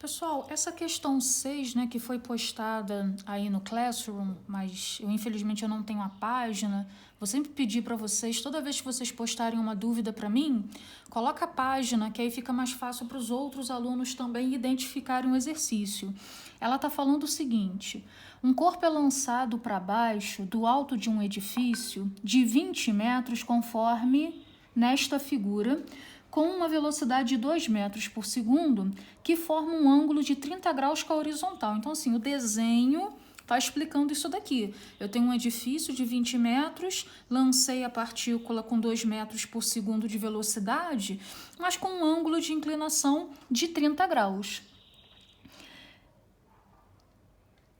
Pessoal, essa questão 6, né, que foi postada aí no Classroom, mas infelizmente eu não tenho a página, vou sempre pedir para vocês, toda vez que vocês postarem uma dúvida para mim, coloca a página, que aí fica mais fácil para os outros alunos também identificarem o exercício. Ela está falando o seguinte: um corpo é lançado para baixo do alto de um edifício de 20 metros, conforme nesta figura, com uma velocidade de 2 metros por segundo, que forma um ângulo de 30 graus com a horizontal. Então, assim, o desenho está explicando isso daqui. Eu tenho um edifício de 20 metros, lancei a partícula com 2 metros por segundo de velocidade, mas com um ângulo de inclinação de 30 graus.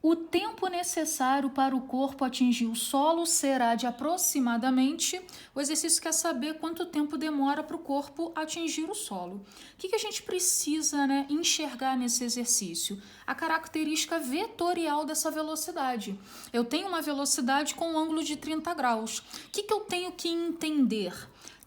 O tempo necessário para o corpo atingir o solo será de aproximadamente... O exercício quer saber quanto tempo demora para o corpo atingir o solo. O que a gente precisa, né, enxergar nesse exercício? A característica vetorial dessa velocidade. Eu tenho uma velocidade com um ângulo de 30 graus. O que eu tenho que entender?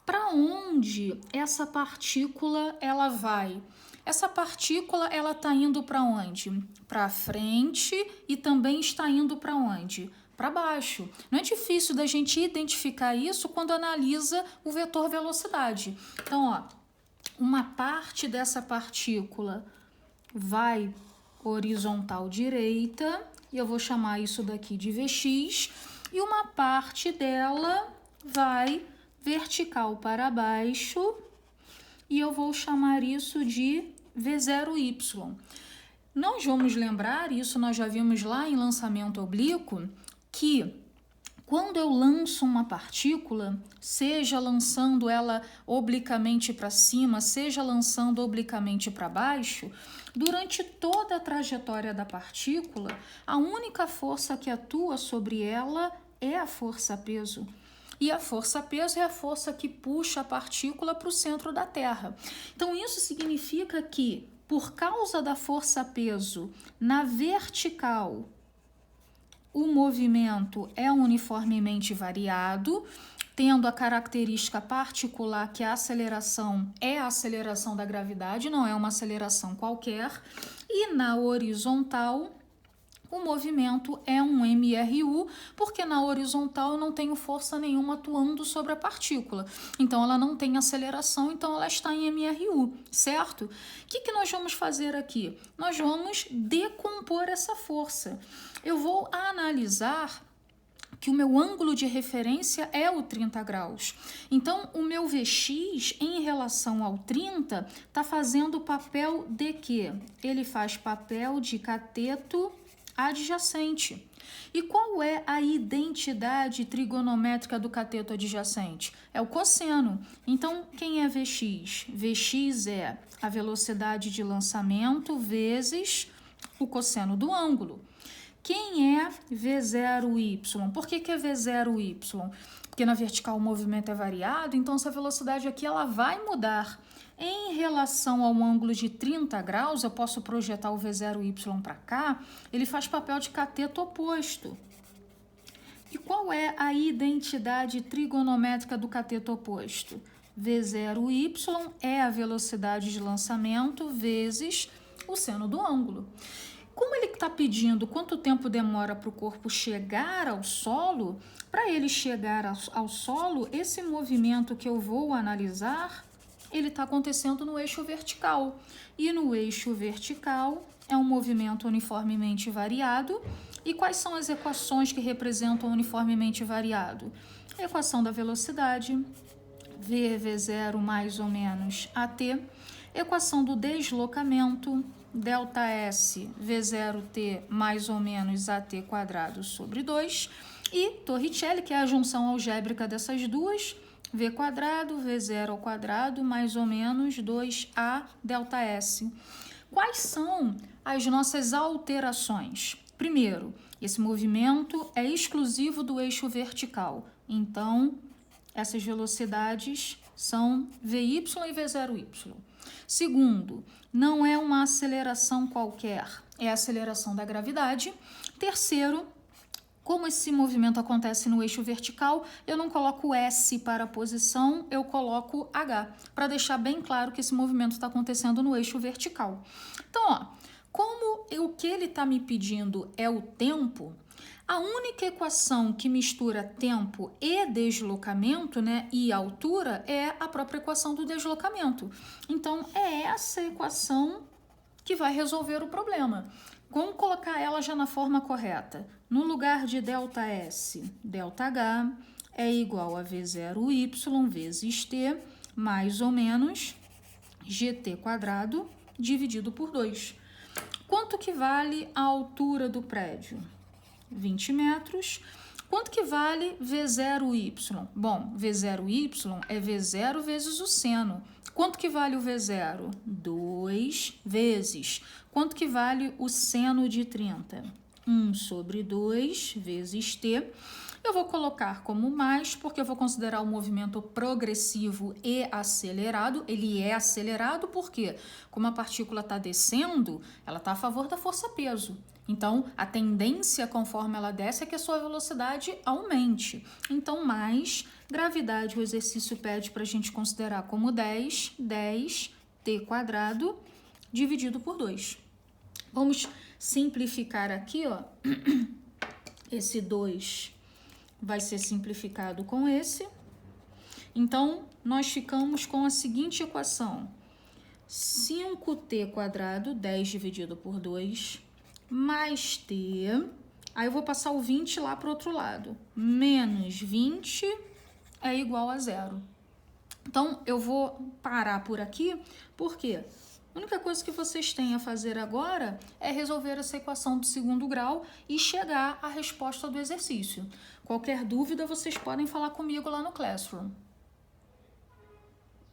Para onde essa partícula ela vai? Essa partícula ela está indo para onde? Para frente e também está indo para onde? Para baixo. Não é difícil da gente identificar isso quando analisa o vetor velocidade. Então, ó, uma parte dessa partícula vai horizontal direita, e eu vou chamar isso daqui de Vx, e uma parte dela vai vertical para baixo, e eu vou chamar isso de V0y. Nós vamos lembrar, isso nós já vimos lá em lançamento oblíquo, que quando eu lanço uma partícula, seja lançando ela obliquamente para cima, seja lançando obliquamente para baixo, durante toda a trajetória da partícula, a única força que atua sobre ela é a força-peso. E a força-peso é a força que puxa a partícula para o centro da Terra. Então, isso significa que, por causa da força-peso na vertical, o movimento é uniformemente variado, tendo a característica particular que a aceleração é a aceleração da gravidade, não é uma aceleração qualquer, e na horizontal o movimento é um MRU, porque na horizontal eu não tenho força nenhuma atuando sobre a partícula. Então, ela não tem aceleração, então ela está em MRU, certo? O que nós vamos fazer aqui? Nós vamos decompor essa força. Eu vou analisar que o meu ângulo de referência é o 30 graus. Então, o meu Vx em relação ao 30 está fazendo papel de quê? Ele faz papel de cateto adjacente. E qual é a identidade trigonométrica do cateto adjacente? É o cosseno. Então, quem é Vx? Vx é a velocidade de lançamento vezes o cosseno do ângulo. Quem é V0y? Por que é V0y? Porque na vertical o movimento é variado, então essa velocidade aqui ela vai mudar. Em relação ao ângulo de 30 graus, eu posso projetar o V0y para cá, ele faz papel de cateto oposto. E qual é a identidade trigonométrica do cateto oposto? V0y é a velocidade de lançamento vezes o seno do ângulo. Como ele está pedindo quanto tempo demora para o corpo chegar ao solo, para ele chegar ao solo, esse movimento que eu vou analisar, ele está acontecendo no eixo vertical. E no eixo vertical é um movimento uniformemente variado. E quais são as equações que representam uniformemente variado? A equação da velocidade, v0 mais ou menos at. Equação do deslocamento, ΔS V0t mais ou menos AT quadrado sobre 2. E Torricelli, que é a junção algébrica dessas duas, V quadrado, V0 ao quadrado, mais ou menos 2A ΔS. Quais são as nossas alterações? Primeiro, esse movimento é exclusivo do eixo vertical. Então, essas velocidades são Vy e V0y. Segundo, não é uma aceleração qualquer, é a aceleração da gravidade. Terceiro, Como esse movimento acontece no eixo vertical, eu não coloco S para a posição, eu coloco H, para deixar bem claro que esse movimento está acontecendo no eixo vertical. Então, ó, como o que ele está me pedindo é o tempo, a única equação que mistura tempo e deslocamento, né, e altura, é a própria equação do deslocamento. Então, é essa equação que vai resolver o problema. Vamos colocar ela já na forma correta. No lugar de ΔS, ΔH é igual a V0y vezes t, mais ou menos gt quadrado dividido por 2. Quanto que vale a altura do prédio? 20 metros. Quanto que vale V0y? Bom, V0y é V0 vezes o seno. Quanto que vale o V0? 2 vezes. Quanto que vale o seno de 30? 1 sobre 2 vezes t. Eu vou colocar como mais, porque eu vou considerar o movimento progressivo e acelerado. Ele é acelerado porque, como a partícula está descendo, ela está a favor da força-peso. Então, a tendência, conforme ela desce, é que a sua velocidade aumente. Então, mais gravidade, o exercício pede para a gente considerar como 10 t quadrado dividido por 2. Vamos simplificar aqui, ó. Esse 2 vai ser simplificado com esse. Então, nós ficamos com a seguinte equação. 5t quadrado, 10 dividido por 2, mais t. Aí eu vou passar o 20 lá para o outro lado. Menos 20 é igual a 0. Então, eu vou parar por aqui, porque a única coisa que vocês têm a fazer agora é resolver essa equação do segundo grau e chegar à resposta do exercício. Qualquer dúvida, vocês podem falar comigo lá no Classroom.